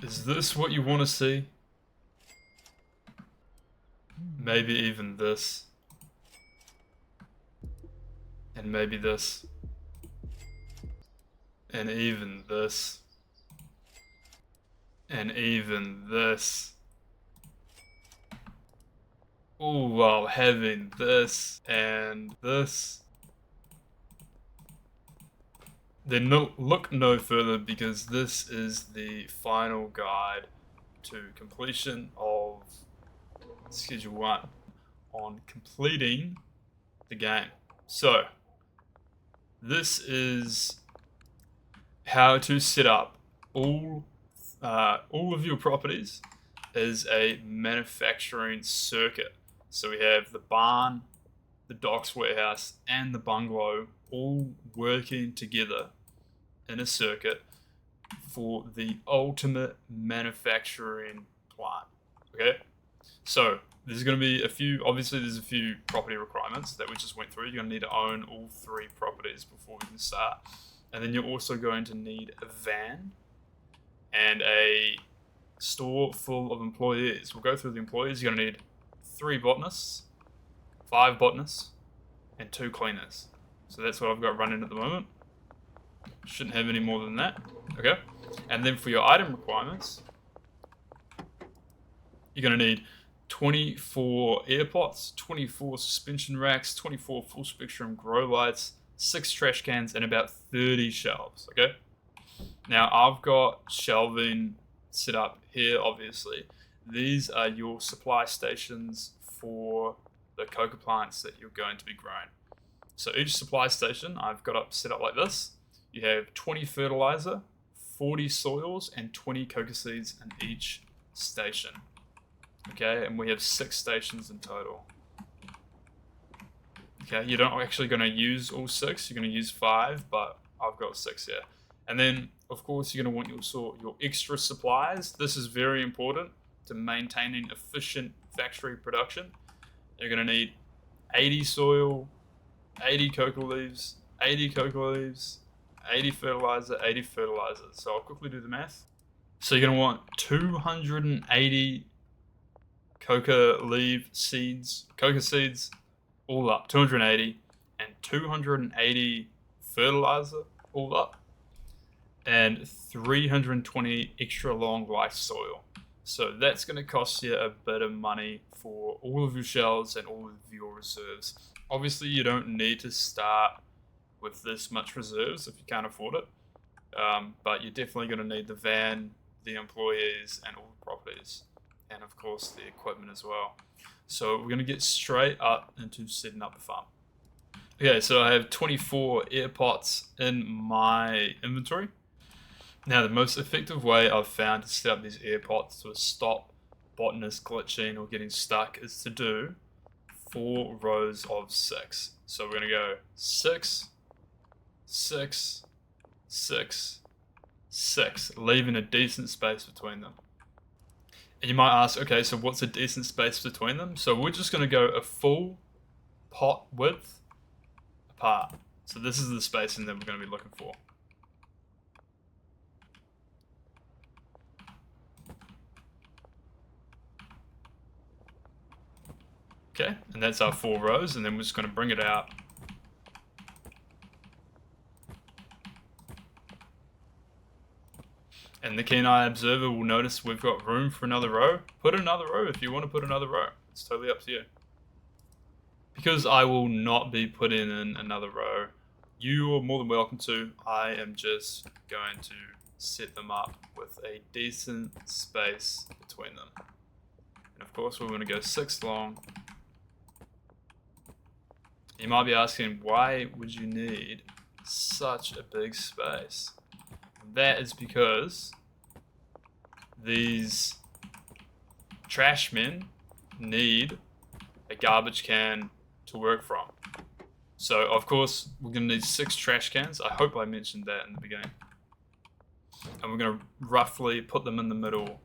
Is this what you want to see? Maybe even this. And maybe this. And even this. And even this. Ooh, while having this and this. Then look no further, because this is the final guide to completion of Schedule 1 on completing the game. So, this is how to set up all of your properties as a manufacturing circuit. So we have the barn, the docks warehouse, and the bungalow all working together in a circuit for the ultimate manufacturing plant. Okay, so there's going to be there's a few property requirements that we just went through. You're going to need to own all 3 properties before we can start. And then you're also going to need a van and a store full of employees. We'll go through the employees. You're going to need 3 botanists, 5 botanists, and 2 cleaners. So that's what I've got running at the moment. Shouldn't have any more than that. Okay. And then for your item requirements, you're going to need 24 air pots, 24 suspension racks, 24 full spectrum grow lights, 6 trash cans, and about 30 shelves. Okay. Now I've got shelving set up here, obviously. These are your supply stations for the coca plants that you're going to be growing. So each supply station I've got set up like this. You have 20 fertilizer, 40 soils, and 20 coca seeds in each station. Okay, and we have 6 stations in total. Okay, you're not actually going to use all 6, you're going to use 5, but I've got 6 here. And then, of course, you're going to want your extra supplies. This is very important to maintaining efficient factory production. You're going to need 80 soil, 80 coca leaves, 80 coca leaves, 80 fertilizer, 80 fertilizer. So I'll quickly do the math. So you're going to want 280 coca seeds, all up, 280, and 280 fertilizer, all up, and 320 extra long life soil. So that's going to cost you a bit of money for all of your shells and all of your reserves. Obviously, you don't need to start with this much reserves if you can't afford it, but you're definitely going to need the van, the employees, and all the properties, and of course the equipment as well. So we're going to get straight up into setting up the farm. Okay, so I have 24 air pots in my inventory. Now, the most effective way I've found to set up these air pots to stop botanists glitching or getting stuck is to do 4 rows of 6. So we're going to go 6, 6, 6, 6, leaving a decent space between them. And you might ask, okay, so what's a decent space between them? So we're just going to go a full pot width apart. So this is the spacing that we're going to be looking for. Okay, and that's our 4 rows, and then we're just going to bring it out. And the keen-eye observer will notice we've got room for another row. Put another row if you want to put another row. It's totally up to you. Because I will not be putting in another row, you are more than welcome to. I am just going to set them up with a decent space between them. And of course, we're going to go 6 long. You might be asking, why would you need such a big space? That is because these trash men need a garbage can to work from. So, of course, we're going to need 6 trash cans. I hope I mentioned that in the beginning. And we're going to roughly put them in the middle,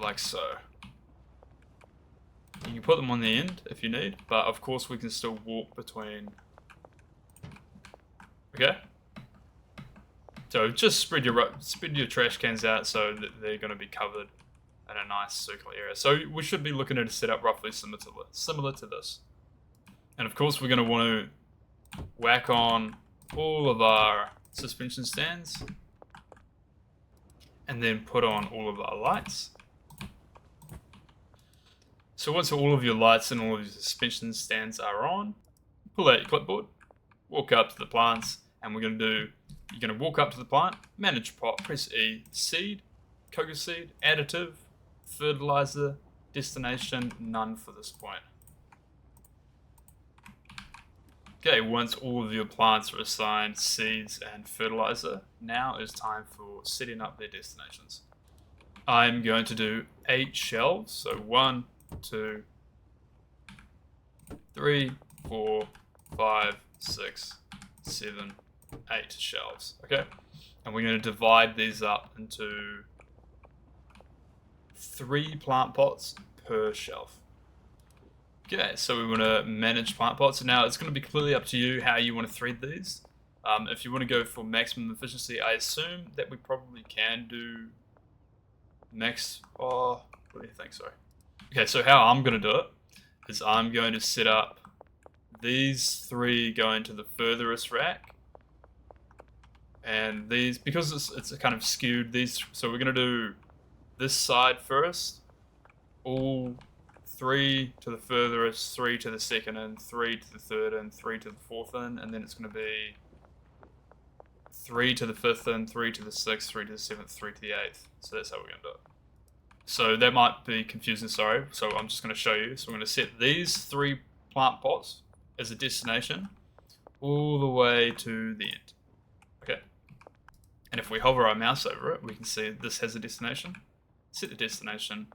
like so. You can put them on the end if you need, but of course we can still walk between. Okay? So just spread your trash cans out so that they're going to be covered in a nice circular area. So we should be looking at a setup roughly similar to this. And of course, we're going to want to whack on all of our suspension stands and then put on all of our lights. So once all of your lights and all of your suspension stands are on, pull out your clipboard, walk up to the plants, and you're going to walk up to the plant, manage pot, press E, seed, Coca seed, additive, fertilizer, destination, none for this point. Okay, once all of your plants are assigned seeds and fertilizer, now is time for setting up their destinations. I'm going to do 8 shelves, so 1, 2, 3, 4, 5, 6, 7, 8 shelves, okay? And we're going to divide these up into 3 plant pots per shelf. Okay, so we want to manage plant pots. Now it's going to be completely up to you how you want to thread these. If you want to go for maximum efficiency, I assume that we probably can do max. Oh, what do you think? Sorry. Okay, so how I'm going to do it is I'm going to set up these 3 going to the furthest rack, and these, because it's kind of skewed. So we're going to do this side first, all 3 to the furthest, 3 to the second in, 3 to the third in, 3 to the fourth in, and then it's going to be 3 to the fifth in, 3 to the sixth, 3 to the seventh, 3 to the eighth. So that's how we're going to do it. So that might be confusing, sorry. So I'm just going to show you. So I'm going to set these 3 plant pots as a destination all the way to the end. Okay. And if we hover our mouse over it, we can see this has a destination. Set the destination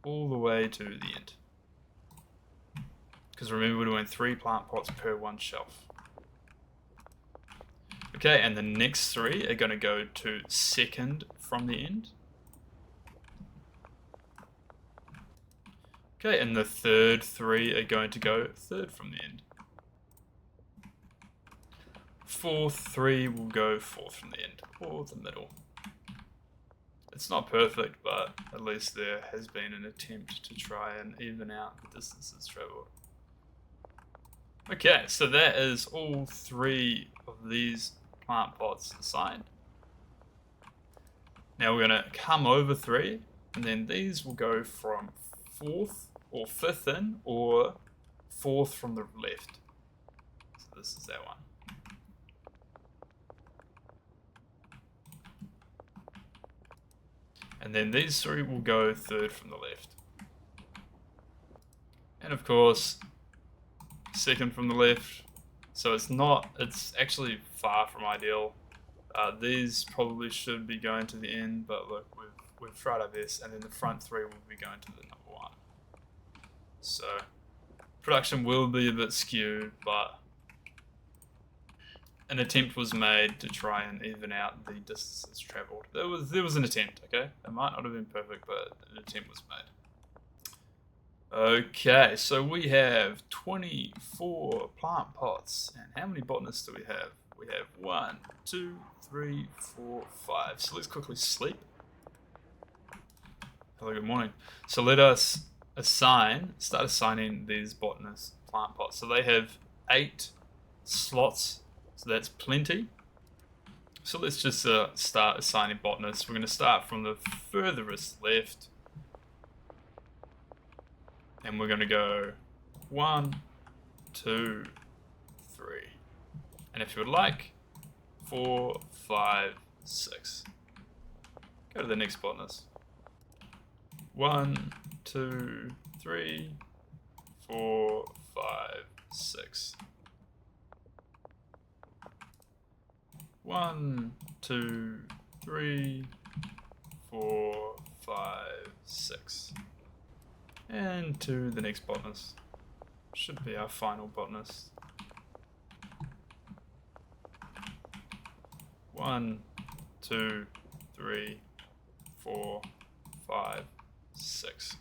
all the way to the end. Because remember, we're doing 3 plant pots per 1 shelf. Okay, and the next 3 are going to go to second from the end. Okay, and the third 3 are going to go third from the end. Fourth 3 will go fourth from the end, or the middle. It's not perfect, but at least there has been an attempt to try and even out the distances traveled. Okay, so that is all 3 of these plant pots assigned. Now we're going to come over 3, and then these will go from 4th or 5th in, or 4th from the left. So this is that one. And then these 3 will go 3rd from the left. And of course, 2nd from the left. So it's actually far from ideal. These probably should be going to the end, but look, we've tried our best. And then the front 3 will be going to the number 1. So production will be a bit skewed, but an attempt was made to try and even out the distances traveled. There was an attempt, okay? It might not have been perfect, but an attempt was made. Okay, so we have 24 plant pots. And how many botanists do we have? We have 1, 2, 3, 4, 5. So let's quickly sleep. Hello, good morning. So let us start assigning these botanist plant pots. So they have 8 slots. So that's plenty. So let's just start assigning botanists. We're going to start from the furthest left. And we're going to go 1, 2, 3. And if you would like, 4, 5, 6. Go to the next botanist. 1, 2, 3, 4, 5, 6. 1, 2, 3, 4, 5, 6. And to the next botanist. Should be our final botanist. 1, 2, 3, 4, 5, 6.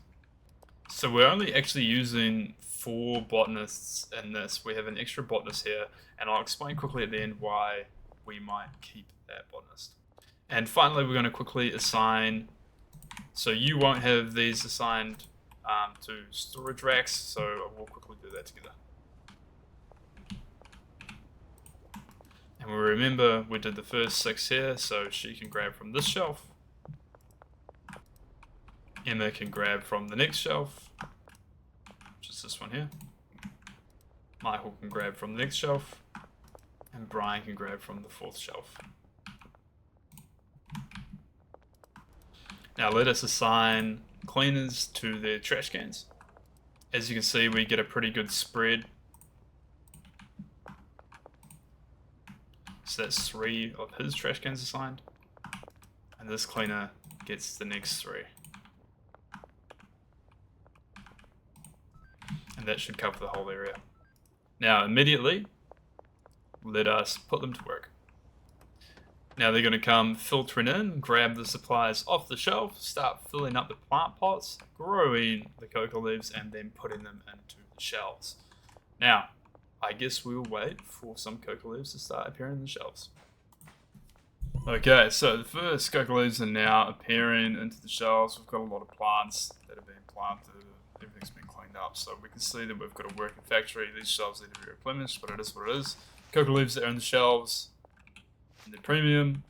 So we're only actually using 4 botanists in this. We have an extra botanist here, and I'll explain quickly at the end why we might keep botanist. And finally, we're going to quickly assign. So you won't have these assigned to storage racks, so we'll quickly do that together. And we remember we did the first 6 here, so she can grab from this shelf. Emma can grab from the next shelf, which is this one here. Michael can grab from the next shelf. And Brian can grab from the 4th shelf. Now let us assign cleaners to their trash cans. As you can see, we get a pretty good spread. So that's 3 of his trash cans assigned. And this cleaner gets the next 3. And that should cover the whole area. Now immediately, let us put them to work. Now they're going to come filtering in, grab the supplies off the shelf, start filling up the plant pots, growing the coca leaves, and then putting them into the shelves. Now, I guess we'll wait for some coca leaves to start appearing in the shelves. Okay, so the first coca leaves are now appearing into the shelves. We've got a lot of plants that have been planted. Everything's been cleaned up, so we can see that we've got a working factory. These shelves need to be replenished, but it is what it is. Coca leaves that are in the shelves, and they're premium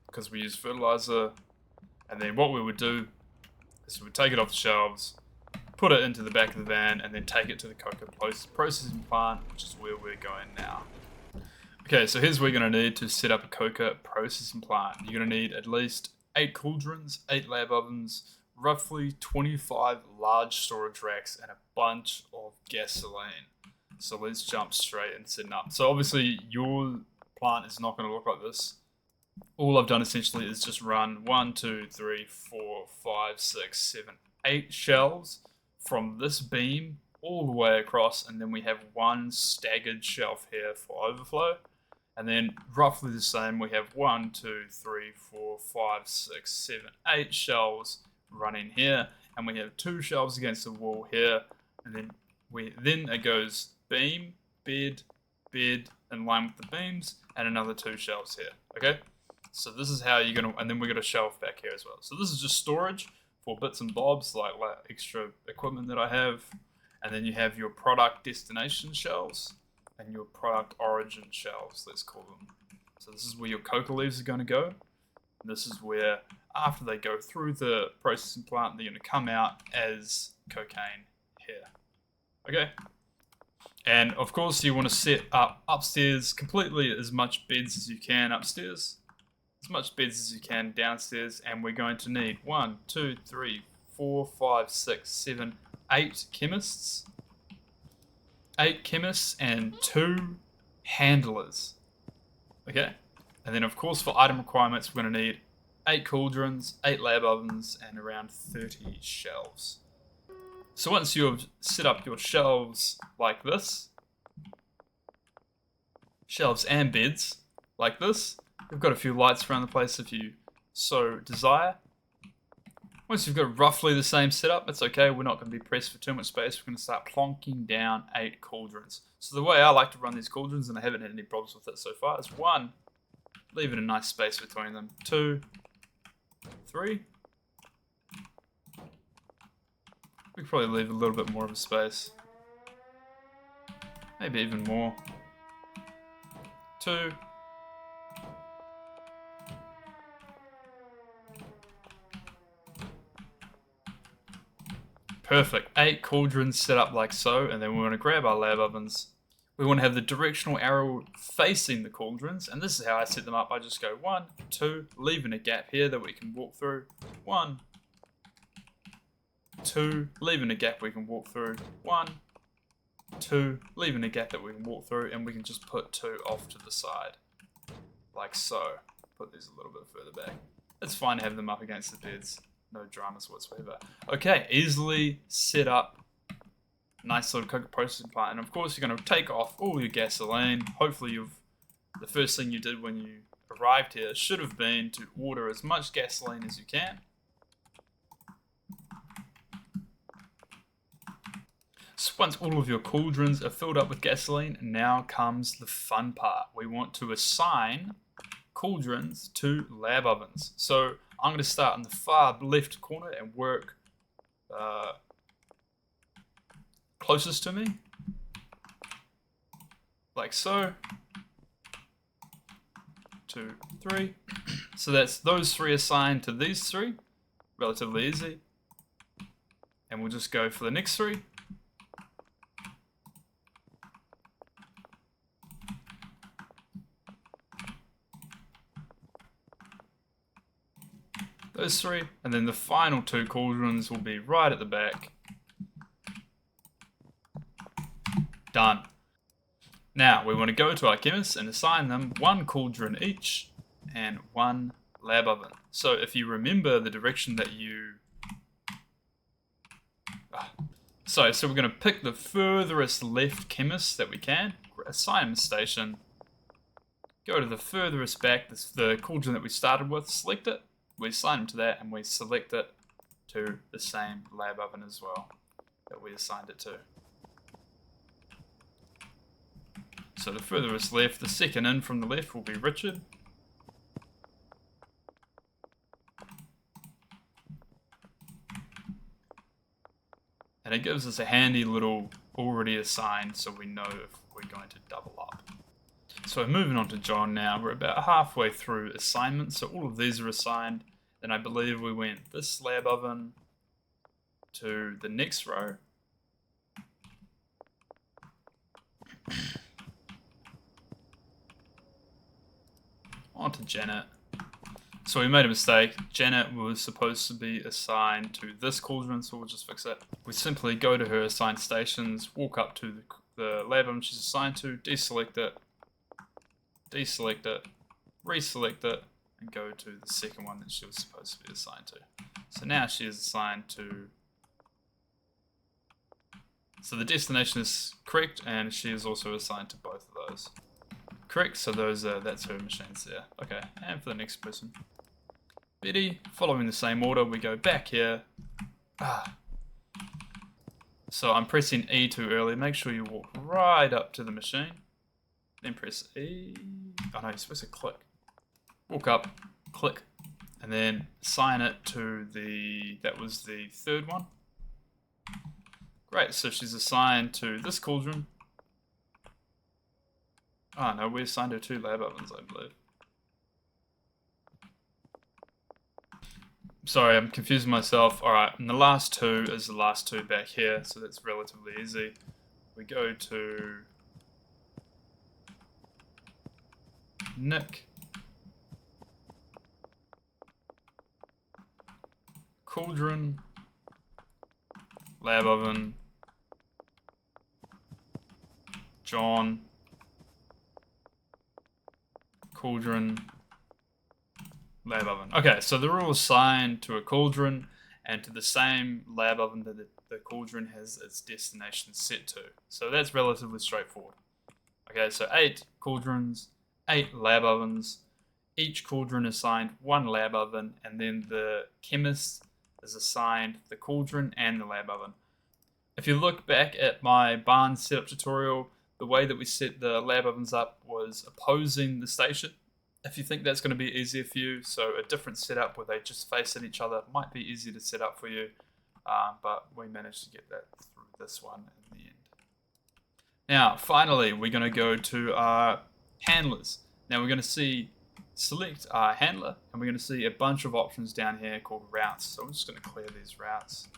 because we use fertilizer. And then what we would do is we would take it off the shelves, put it into the back of the van, and then take it to the coca processing plant, which is where we're going now. Okay, so here's what you're going to need to set up a coca processing plant. You're going to need at least 8 cauldrons, 8 lab ovens, roughly 25 large storage racks, and a bunch of gasoline. So let's jump straight and set it up. So obviously your plant is not going to look like this. All I've done essentially is just run 1, 2, 3, 4, 5, 6, 7, 8 shelves from this beam all the way across, and then we have 1 staggered shelf here for overflow. And then roughly the same, we have 1, 2, 3, 4, 5, 6, 7, 8 shelves running here, and we have 2 shelves against the wall here, and then it goes beam, bed, bed, in line with the beams, and another 2 shelves here. Okay, so this is how you're gonna, and then we got a shelf back here as well. So this is just storage for bits and bobs like extra equipment that I have, and then you have your product destination shelves and your product origin shelves, let's call them. So this is where your coca leaves are going to go. And this is where, after they go through the processing plant, they're going to come out as cocaine here. Okay? And of course you want to set up upstairs completely as much beds as you can upstairs, as much beds as you can downstairs, and we're going to need 1, 2, 3, 4, 5, 6, 7, 8 chemists. 8 chemists and 2 handlers. Okay? And then of course for item requirements we're going to need 8 cauldrons, 8 lab ovens, and around 30 shelves. So once you've set up your shelves like this, shelves and beds like this, we've got a few lights around the place if you so desire. Once you've got roughly the same setup, it's okay, we're not going to be pressed for too much space. We're going to start plonking down 8 cauldrons. So the way I like to run these cauldrons, and I haven't had any problems with it so far, is 1, leaving a nice space between them, 2, 3. We could probably leave a little bit more of a space. Maybe even more. 2. Perfect. 8 cauldrons set up like so, and then we want to grab our lab ovens. We want to have the directional arrow facing the cauldrons, and this is how I set them up. I just go 1, 2, leaving a gap here that we can walk through. 1, 2, leaving a gap we can walk through. 1, 2, leaving a gap that we can walk through, and we can just put 2 off to the side. Like so. Put these a little bit further back. It's fine to have them up against the beds. No dramas whatsoever. Okay, easily set up. Nice little coca processing plant. And of course you're going to take off all your gasoline. Hopefully the first thing you did when you arrived here should have been to order as much gasoline as you can. So once all of your cauldrons are filled up with gasoline, now comes the fun part. We want to assign cauldrons to lab ovens. So I'm going to start in the far left corner and work closest to me, like so. 2, 3. So that's those 3 assigned to these 3, relatively easy. And we'll just go for the next 3. Those 3, and then the final 2 cauldrons will be right at the back. Done. Now we want to go to our chemists and assign them 1 cauldron each and 1 lab oven. So if you remember the direction that you... So we're going to pick the furthest left chemist that we can, assign him a station, go to the furthest back, the cauldron that we started with, select it, we assign him to that, and we select it to the same lab oven as well that we assigned it to. So the furthest left, the second in from the left will be Richard. And it gives us a handy little already assigned, so we know if we're going to double up. So moving on to John now, we're about halfway through assignments, so all of these are assigned. Then I believe we went this lab oven to the next row. On to Janet. So we made a mistake. Janet was supposed to be assigned to this cauldron, so we'll just fix it. We simply go to her assigned stations, walk up to the lab oven she's assigned to, deselect it, reselect it, and go to the second one that she was supposed to be assigned to. So now she is assigned to... So the destination is correct, and she is also assigned to both of those. Correct, so that's her machines there. Okay, and for the next person. Betty, following the same order, we go back here. So I'm pressing E too early. Make sure you walk right up to the machine. Then press E. Oh no, you're supposed to click. Walk up, click, and then assign it to that was the third one. Great, so she's assigned to this cauldron. Oh no, we assigned her 2 lab ovens, I believe. Sorry, I'm confusing myself. Alright, and the last 2 is the last 2 back here, so that's relatively easy. We go to Nick. Cauldron. Lab oven. John. Cauldron, lab oven. Okay, so they're all assigned to a cauldron and to the same lab oven that the cauldron has its destination set to. So that's relatively straightforward. Okay, so 8 cauldrons, 8 lab ovens. Each cauldron assigned 1 lab oven, and then the chemist is assigned the cauldron and the lab oven. If you look back at my barn setup tutorial, the way that we set the lab ovens up was opposing the station. If you think that's going to be easier for you, so a different setup where they just face at each other might be easier to set up for you, but we managed to get that through this one in the end. Now, finally, we're going to go to our handlers. Now we're going to select our handler, and we're going to see a bunch of options down here called routes. So I'm just going to clear these routes.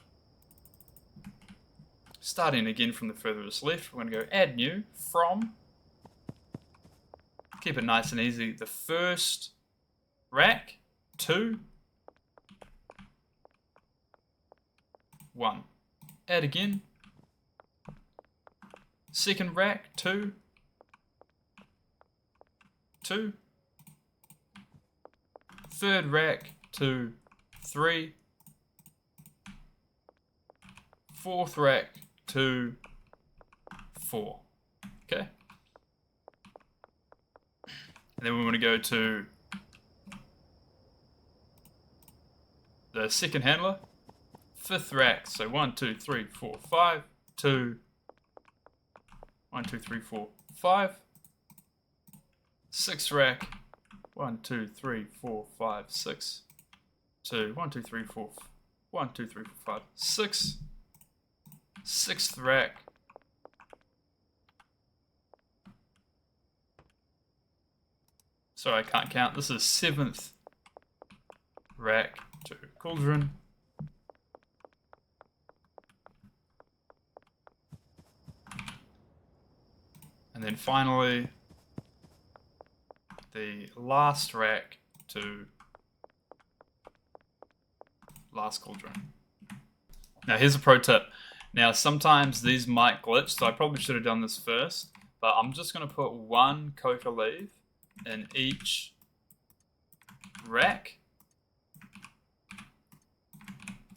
Starting again from the furthest left, we're going to go add new from, keep it nice and easy, the first rack to 1. Add again, second rack to 2, third rack to 3, fourth rack to 4. Okay. And then we want to go to the second handler, 5th rack. So 1, 2, 3, 4, 5, 2, 1, 2, 3, 4, 5. 6th rack 1, 2, 3, 4, 5, 6. 2, 1, 2, 3, 4, 1, 2, 3, 4, 5, 6. Sixth rack. Sorry, I can't count. This is 7th rack to cauldron. And then finally, the last rack to last cauldron. Now here's a pro tip. Now sometimes these might glitch, so I probably should have done this first, but I'm just going to put 1 Coca leaf in each rack.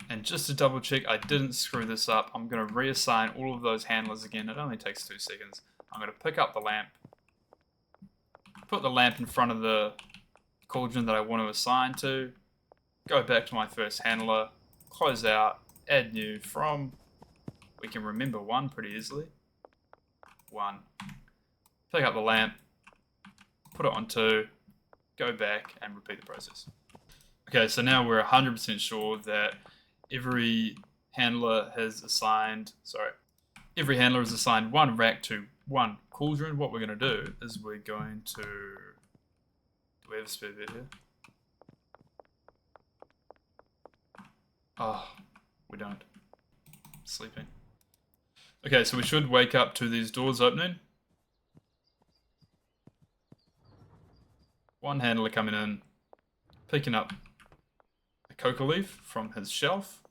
And just to double check I didn't screw this up, I'm going to reassign all of those handlers again. It only takes 2 seconds. I'm going to pick up the lamp, put the lamp in front of the cauldron that I want to assign to, go back to my first handler, close out, add new from, we can remember 1 pretty easily, 1, pick up the lamp, put it on 2, go back and repeat the process. Okay, so now we're 100% sure that every handler has assigned 1 rack to 1 cauldron. What we're going to do is we're going to, do we have a spare bed here? Oh, we don't. Sleeping. Okay, so we should wake up to these doors opening. 1 handler coming in, picking up a coca leaf from his shelf.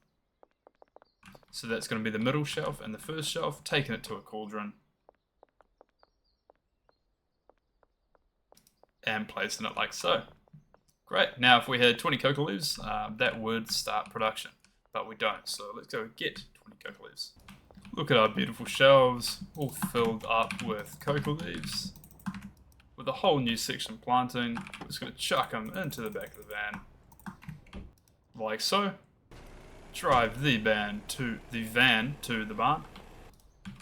So that's going to be the middle shelf and the first shelf, taking it to a cauldron. And placing it like so. Great, now if we had 20 coca leaves, that would start production. But we don't, so let's go get 20 coca leaves. Look at our beautiful shelves, all filled up with coca leaves. With a whole new section planting, we're just going to chuck them into the back of the van. Like so. Drive the van to the barn.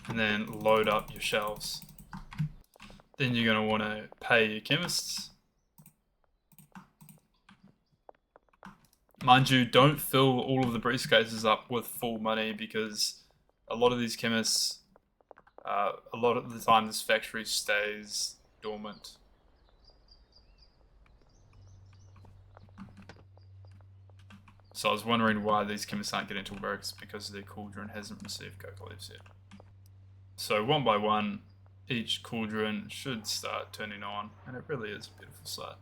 And then load up your shelves. Then you're going to want to pay your chemists. Mind you, don't fill all of the briefcases up with full money because a lot of these chemists, a lot of the time this factory stays dormant. So I was wondering why these chemists aren't getting to work. It's because their cauldron hasn't received coca leaves yet. So 1 by 1, each cauldron should start turning on, and it really is a beautiful sight.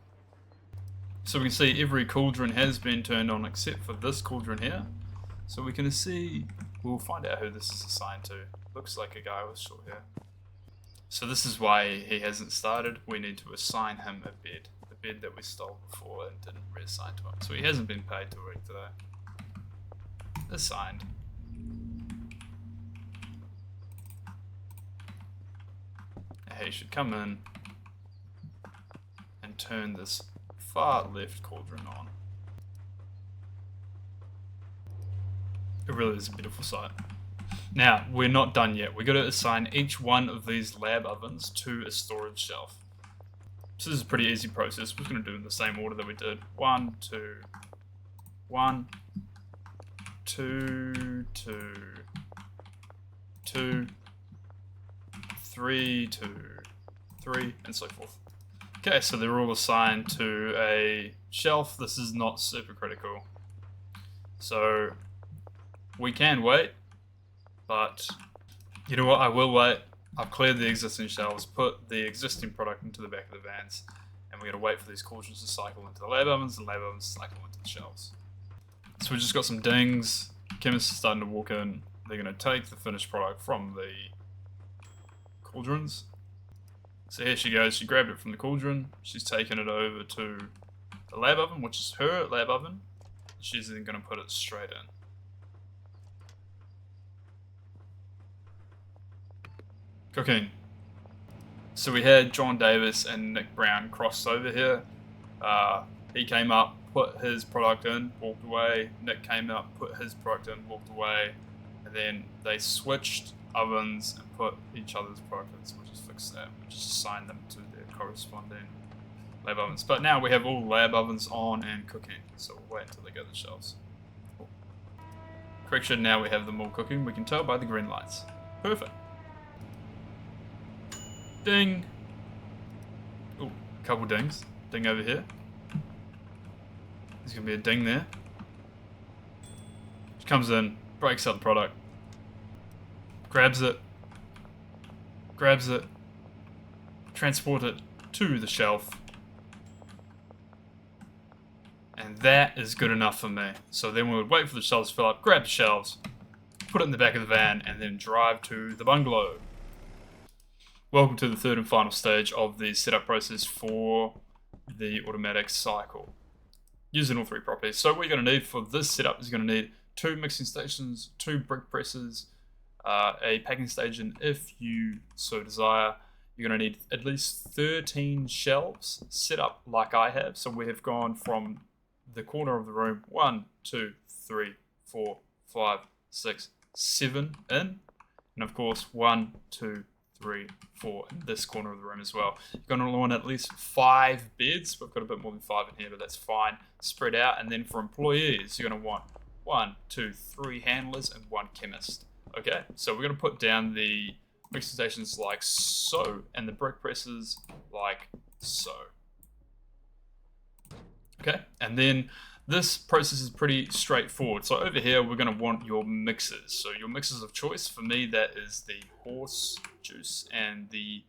So we can see every cauldron has been turned on except for this cauldron here. So we can see, we'll find out who this is assigned to. Looks like a guy with short hair. So this is why he hasn't started. We need to assign him a bed. The bed that we stole before and didn't reassign to him. So he hasn't been paid to work today. Assigned. He should come in and turn this far left cauldron on. It really is a beautiful sight. Now, we're not done yet. We've got to assign each one of these lab ovens to a storage shelf. So this is a pretty easy process. We're going to do it in the same order that we did. 1, 2, 1, 2, 2, 2, 3, 2, 3, and so forth. Okay, so they're all assigned to a shelf. This is not super critical. So we can wait, but you know what, I will wait. I've cleared the existing shelves, put the existing product into the back of the vans, and we're going to wait for these cauldrons to cycle into the lab ovens, and lab ovens to cycle into the shelves. So we've just got some dings. Chemists are starting to walk in. They're going to take the finished product from the cauldrons. So here she goes, she grabbed it from the cauldron, she's taken it over to the lab oven, which is her lab oven. She's then going to put it straight in. Cooking. So we had John Davis and Nick Brown crossed over here. He came up, put his product in, walked away. Nick came up, put his product in, walked away. And then they switched ovens and put each other's product in. So we'll just fix that. We'll just assign them to their corresponding lab ovens. But now we have all lab ovens on and cooking, so we'll wait until they go to the shelves. Cool. Correction, now we have them all cooking. We can tell by the green lights. Perfect. Ding. Oh, couple dings. Ding over here. There's going to be a ding there. She comes in, breaks up the product, grabs it, transport it to the shelf, and that is good enough for me. So then we would wait for the shelves to fill up, grab the shelves, put it in the back of the van, and then drive to the bungalow. Welcome to the third and final stage of the setup process for the automatic cycle, using all three properties. So what you're going to need for this setup is you're going to need 2 mixing stations, 2 brick presses, a packing station if you so desire. You're going to need at least 13 shelves set up like I have. So we have gone from the corner of the room 1, 2, 3, 4, 5, 6, 7 in, and of course 1, 2, 3, 4 in this corner of the room as well. You're going to want at least 5 beds. We've got a bit more than 5 in here, but that's fine. Spread out, and then for employees, you're going to want 1, 2, 3 handlers and 1 chemist. Okay, so we're going to put down the mixing stations like so, and the brick presses like so. Okay, and then this process is pretty straightforward. So over here, we're going to want your mixers. So your mixers of choice, for me, that is the horse juice and the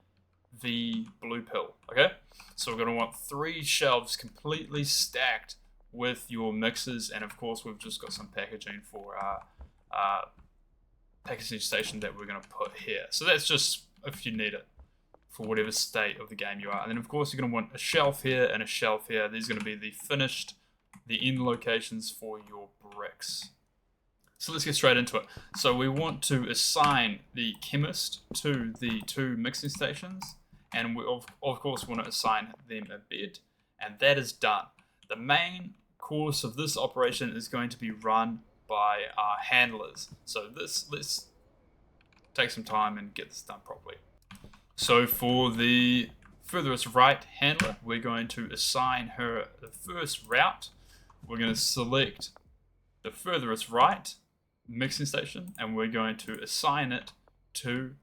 V blue pill. Okay, so we're going to want 3 shelves completely stacked with your mixers, and of course we've just got some packaging for our packaging station that we're going to put here. So that's just if you need it for whatever state of the game you are. And then of course you're going to want a shelf here and a shelf here. These are going to be the end locations for your bricks. So let's get straight into it. So we want to assign the chemist to the 2 mixing stations, and we of course want to assign them a bed, and that is done. The main course of this operation is going to be run by our handlers. So let's take some time and get this done properly. So for the furthest right handler, we're going to assign her the first route. We're going to select the furthest right mixing station, and we're going to assign it to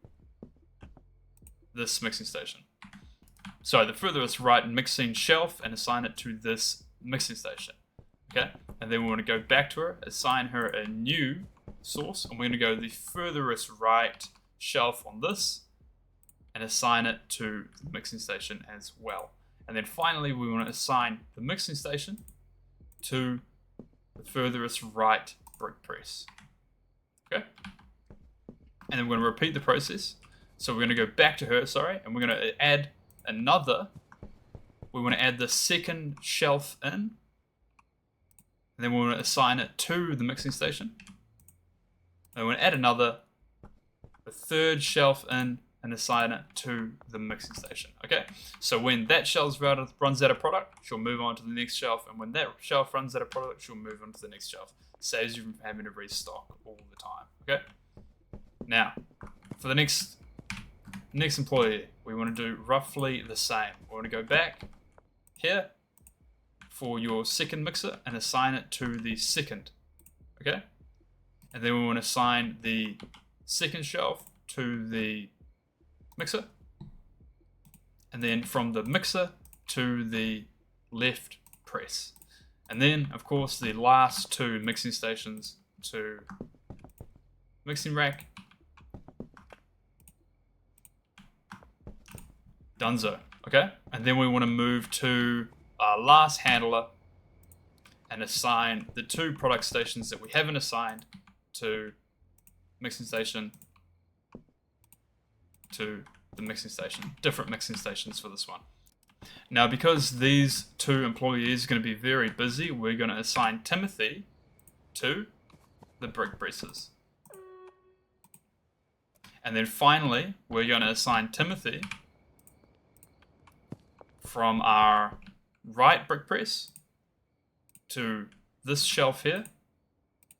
this mixing station. So the furthest right mixing shelf, and assign it to this mixing station. Okay, and then we want to go back to her, assign her a new source, and we're going to go the furthest right shelf on this and assign it to the mixing station as well. And then finally, we want to assign the mixing station to the furthest right brick press. Okay, and then we're going to repeat the process. So we're going to go back to her, and we're going to add another. We want to add the second shelf in. And then we want to assign it to the mixing station. And we want to add a third shelf in, and assign it to the mixing station. Okay, so when that shelf runs out of product, she'll move on to the next shelf, and when that shelf runs out of product, she'll move on to the next shelf. Saves you from having to restock all the time. Okay, now for the next employee, we want to do roughly the same. We want to go back here for your second mixer and assign it to the second. Okay, and then we want to assign the second shelf to the mixer, and then from the mixer to the left press, and then of course the last 2 mixing stations to mixing rack. Donezo. Okay, and then we want to move to our last handler and assign the 2 product stations that we haven't assigned to mixing station to the mixing station. Different mixing stations for this one. Now, because these 2 employees are going to be very busy, we're going to assign Timothy to the brick presses. And then finally, we're going to assign Timothy from our right brick press to this shelf here,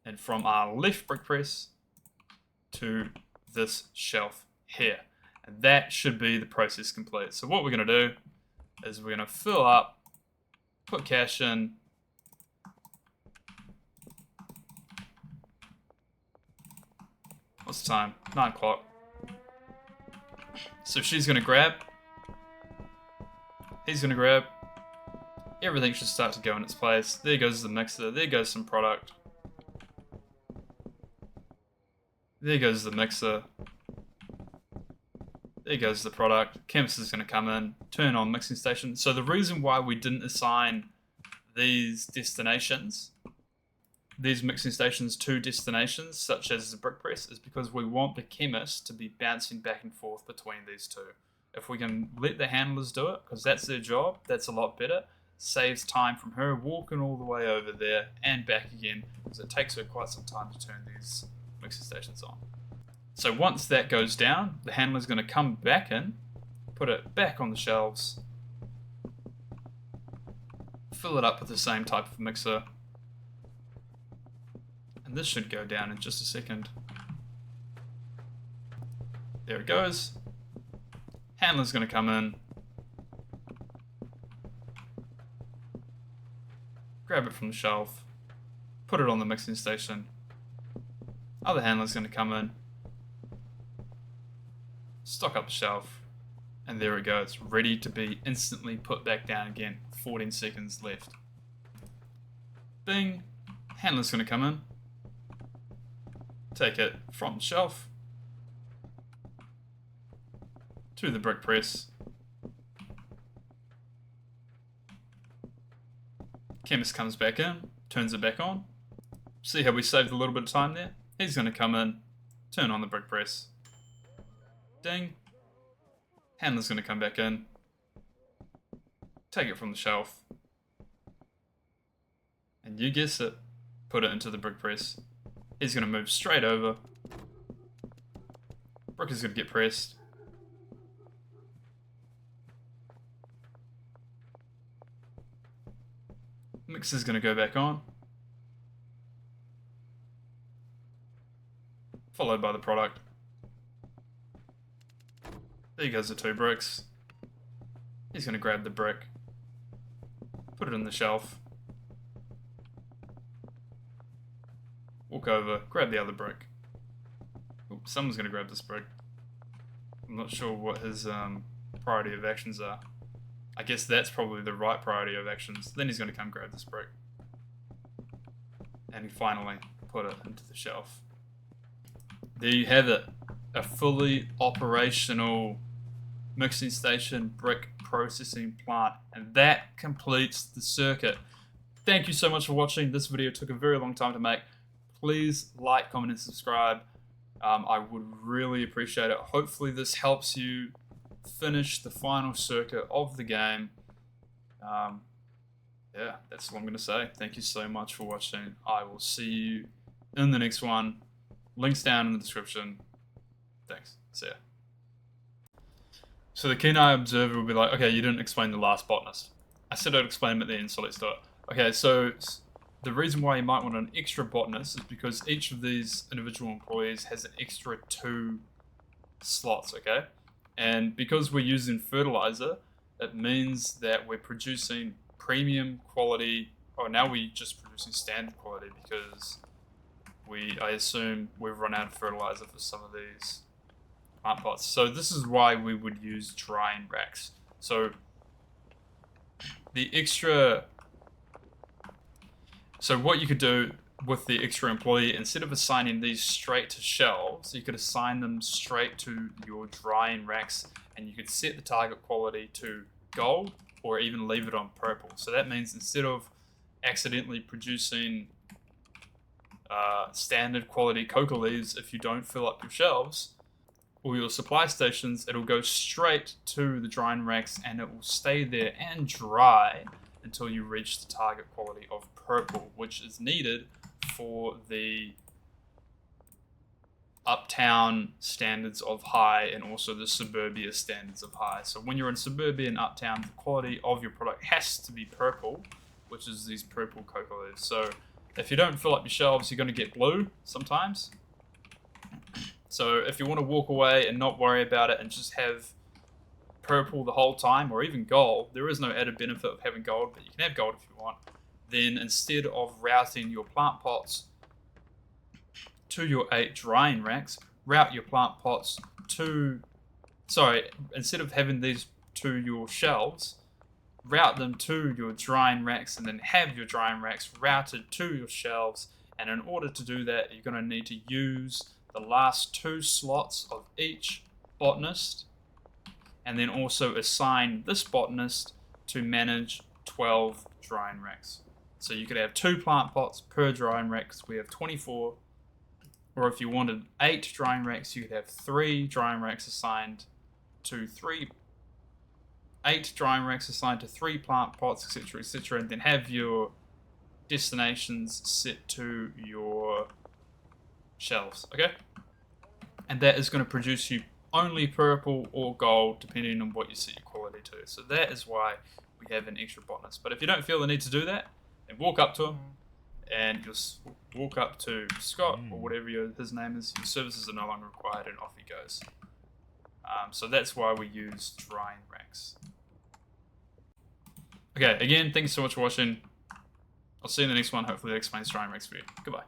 and from our left brick press to this shelf here. And that should be the process complete. So what we're going to do is we're going to fill up, put cash in. What's the time? 9 o'clock. So she's going to grab. He's going to grab. Everything should start to go in its place. There goes the mixer. There goes some product. There goes the mixer. There goes the product. Chemist is going to come in, turn on mixing station. So the reason why we didn't assign these destinations, these mixing stations to destinations, such as the brick press, is because we want the chemist to be bouncing back and forth between these two. If we can let the handlers do it, because that's their job, that's a lot better. Saves time from her walking all the way over there and back again, because it takes her quite some time to turn these mixing stations on. So once that goes down, the handler's going to come back in, put it back on the shelves, fill it up with the same type of mixer, and this should go down in just a second. There it goes. Handler's going to come in, grab it from the shelf, put it on the mixing station. Other handler's going to come in, stock up the shelf, and there it goes, ready to be instantly put back down again. 14 seconds left. Bing, handler's going to come in, take it from the shelf to the brick press. Chemist comes back in, turns it back on. See how we saved a little bit of time there? He's going to come in, turn on the brick press. Ding. Handler's going to come back in, take it from the shelf, and you guessed it, put it into the brick press. He's going to move straight over. Brick is going to get pressed. Mixer's going to go back on, followed by the product. There goes the 2 bricks. He's going to grab the brick, put it in the shelf, walk over, grab the other brick. Ooh, someone's going to grab this brick. I'm not sure what his priority of actions are. I guess that's probably the right priority of actions. Then he's going to come grab this brick. And finally put it into the shelf. There you have it. A fully operational mixing station brick processing plant. And that completes the circuit. Thank you so much for watching. This video took a very long time to make. Please like, comment, and subscribe. I would really appreciate it. Hopefully this helps you finish the final circuit of the game. Yeah, that's all I'm going to say. Thank you so much for watching. I will see you in the next one. Links down in the description. Thanks. See ya. So the keen-eye observer will be like, okay, you didn't explain the last botanist. I said I'd explain them at the end, so let's do it. Okay, so the reason why you might want an extra botanist is because each of these individual employees has an extra 2 slots, okay? And because we're using fertilizer, it means that we're producing premium quality. Oh, now we're just producing standard quality because I assume we've run out of fertilizer for some of these plant pots. So this is why we would use drying racks. So the extra. So what you could do with the extra employee, instead of assigning these straight to shelves, you could assign them straight to your drying racks, and you could set the target quality to gold or even leave it on purple. So that means instead of accidentally producing standard quality coca leaves, if you don't fill up your shelves or your supply stations, it'll go straight to the drying racks and it will stay there and dry until you reach the target quality of purple, which is needed for the uptown standards of high and also the suburbia standards of high. So when you're in suburbia and uptown, the quality of your product has to be purple, which is these purple coca leaves. So if you don't fill up your shelves, you're going to get blue sometimes. So if you want to walk away and not worry about it and just have purple the whole time, or even gold, there is no added benefit of having gold, but you can have gold if you want, then instead of routing your plant pots to your 8 drying racks, route your plant pots to, instead of having these to your shelves, route them to your drying racks, and then have your drying racks routed to your shelves. And in order to do that, you're going to need to use the last 2 slots of each botanist, and then also assign this botanist to manage 12 drying racks. So you could have 2 plant pots per drying rack, because we have 24. Or if you wanted 8 drying racks, you could have 3 drying racks assigned to 8 drying racks assigned to 3 plant pots, etc., etc., and then have your destinations set to your shelves, okay? And that is going to produce you only purple or gold, depending on what you set your quality to. So that is why we have an extra botanist. But if you don't feel the need to do that, then walk up to him, and just walk up to Scott, or whatever his name is. Your services are no longer required, and off he goes. So that's why we use drying racks. Okay, again, thanks so much for watching. I'll see you in the next one. Hopefully that explains drying racks for you. Goodbye.